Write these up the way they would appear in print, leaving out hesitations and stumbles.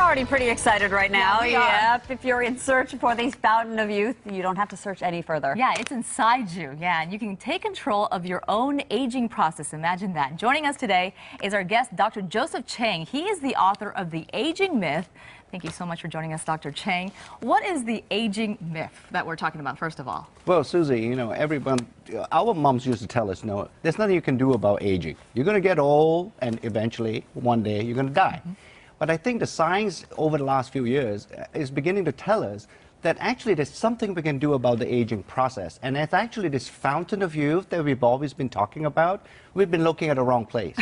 already pretty excited right now. Yeah, Yep. If you're in search for the fountain of youth, you don't have to search any further. Yeah, it's inside you. Yeah, and you can take control of your own aging process. Imagine that. Joining us today is our guest, Dr. Joseph Chang. He is the author of The Aging Myth. Thank you so much for joining us, Dr. Chang. What is the aging myth that we're talking about, first of all? Well, Susie, you know, our moms used to tell us, no, there's nothing you can do about aging. You're going to get old, and eventually, one day, you're going to die. But I think the science over the last few years is beginning to tell us that actually there's something we can do about the aging process. And it's actually this fountain of youth that we've always been talking about. We've been looking at the wrong place.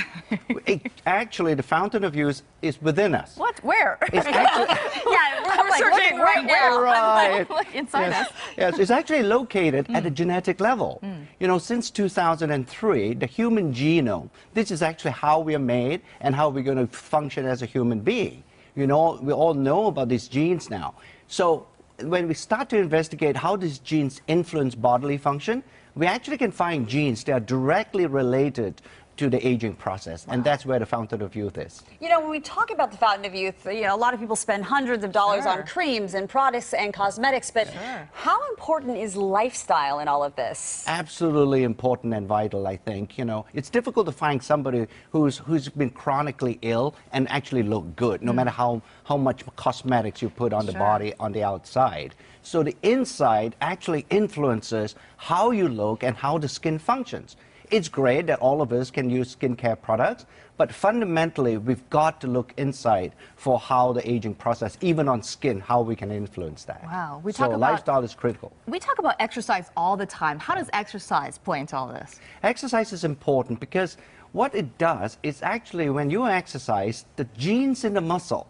Actually, the fountain of youth is within us. What? Where? It's actually, Yeah, we're searching right now. Right. Like inside Yes. us. Yes, it's actually located at a genetic level. You know, since 2003, the human genome, this is actually how we are made and how we're going to function as a human being. You know, we all know about these genes now. So when we start to investigate how these genes influence bodily function, we actually can find genes that are directly related to the aging process, and that's where the fountain of youth is. You know, when we talk about the fountain of youth, you know, a lot of people spend hundreds of dollars on creams and products and cosmetics, but how important is lifestyle in all of this? Absolutely important and vital, I think. You know, it's difficult to find somebody who's been chronically ill and actually look good, no matter how much cosmetics you put on the body on the outside. So the inside actually influences how you look and how the skin functions. It's great that all of us can use skincare products, but fundamentally, we've got to look inside for how the aging process, even on skin, how we can influence that. Wow. So lifestyle is critical. We talk about exercise all the time. How does exercise play into all this? Exercise is important because what it does is actually when you exercise, the genes in the muscle,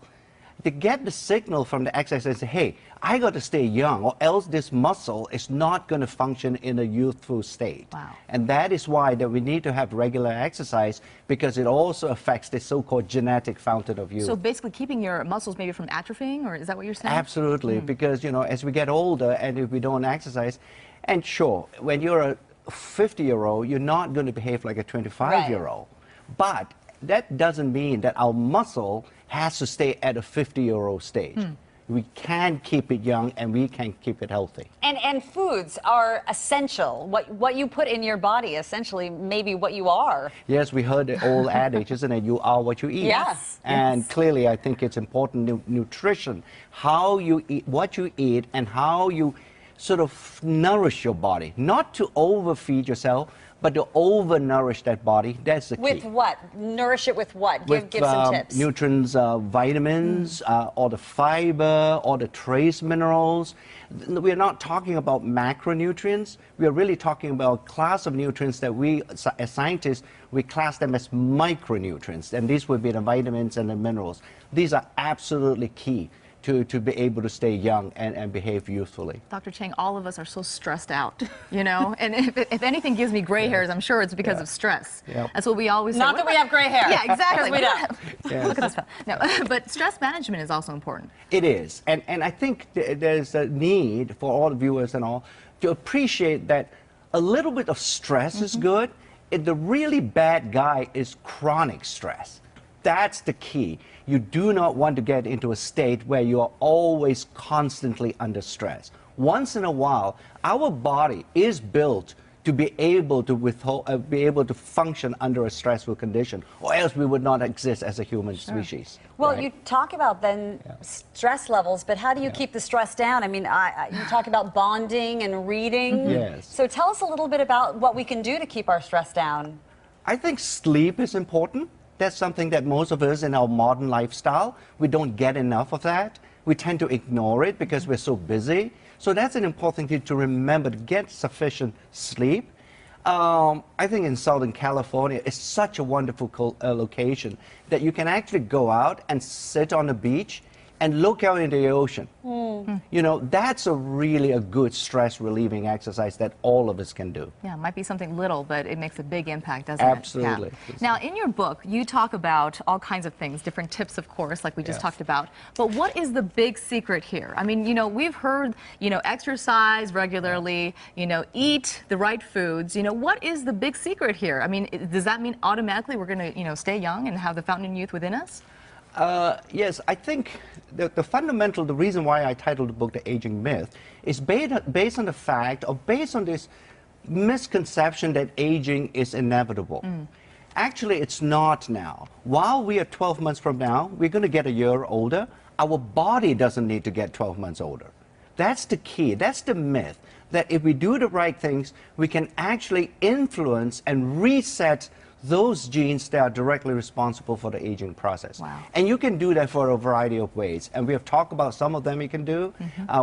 they get the signal from the exercise and say, hey, I got to stay young or else this muscle is not going to function in a youthful state. Wow. And that is why that we need to have regular exercise, because it also affects the so-called genetic fountain of youth. So basically keeping your muscles maybe from atrophying, or is that what you're saying? Absolutely, because, you know, as we get older and if we don't exercise, and sure, when you're a 50-year-old, you're not going to behave like a 25-year-old. But that doesn't mean that our muscle has to stay at a 50-year-old stage. We can keep it young and we can keep it healthy. And foods are essential. What you put in your body, essentially, maybe what you are. Yes, we heard the old adage, isn't it? You are what you eat. Yes. And clearly, I think it's important, nutrition, how you eat, what you eat, and how you sort of nourish your body. Not to overfeed yourself, but to over-nourish that body. That's the key. With what? Nourish it with what? Give some tips. Nutrients, vitamins, all the fiber, all the trace minerals. We're not talking about macronutrients. We're really talking about a class of nutrients that we, as scientists, we class them as micronutrients. And these would be the vitamins and the minerals. These are absolutely key to be able to stay young and behave youthfully. Dr. Chang, all of us are so stressed out, you know? And if anything gives me gray hairs, I'm sure it's because of stress. That's what we always say. Not that we have gray hair. Yeah, exactly. We don't. Look at this. No, but stress management is also important. It is. And I think there's a need for all the viewers and all to appreciate that a little bit of stress is good. The really bad guy is chronic stress. That's the key. You do not want to get into a state where you are always constantly under stress. Once in a while, our body is built to be able to function under a stressful condition, or else we would not exist as a human species. Well, right? you talk about then stress levels, but how do you keep the stress down? I mean, you talk about bonding and reading. Yes. So tell us a little bit about what we can do to keep our stress down. I think sleep is important. That's something that most of us in our modern lifestyle, we don't get enough of that. We tend to ignore it because we're so busy. So that's an important thing to remember, to get sufficient sleep. I think in Southern California, it's such a wonderful location that you can actually go out and sit on the beach and look out into the ocean. You know, that's really a good stress relieving exercise that all of us can do. Yeah, it might be something little, but it makes a big impact, doesn't Absolutely. it? Yeah. Now, in your book, you talk about all kinds of things, different tips, of course, like we just talked about. But what is the big secret here? I mean, you know, we've heard, you know, exercise regularly, you know, eat the right foods. You know, what is the big secret here? I mean, does that mean automatically we're going to, you know, stay young and have the fountain of youth within us? Yes, I think the reason why I titled the book The Aging Myth is based on the fact, or based on this misconception that aging is inevitable. Actually, it's not now. While we are 12 months from now, we're going to get a year older. Our body doesn't need to get 12 months older. That's the key. That's the myth, that if we do the right things, we can actually influence and reset those genes that are directly responsible for the aging process. Wow. And you can do that for a variety of ways. And we have talked about some of them you can do.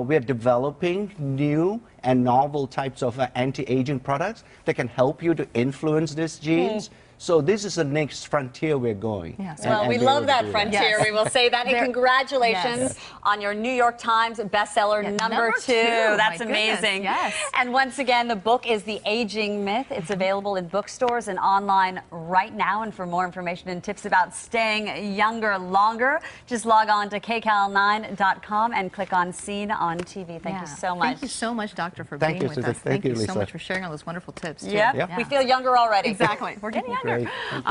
We're developing new and novel types of anti-aging products that can help you to influence these genes. So this is the next frontier we're going. Yes. Well, we love that frontier. Yes. We will say that. And congratulations on your New York Times bestseller number 2. That's My amazing. goodness, yes. And once again, the book is The Aging Myth. It's available in bookstores and online right now. And for more information and tips about staying younger longer, just log on to kcal9.com and click on Seen on TV. Thank you so much. Thank you so much, Doctor, for Thank being you, with Susan. us. Thank you, so Lisa. much for sharing all those wonderful tips, too. Yep. We feel younger already. Exactly. We're getting younger. Great. Thank you.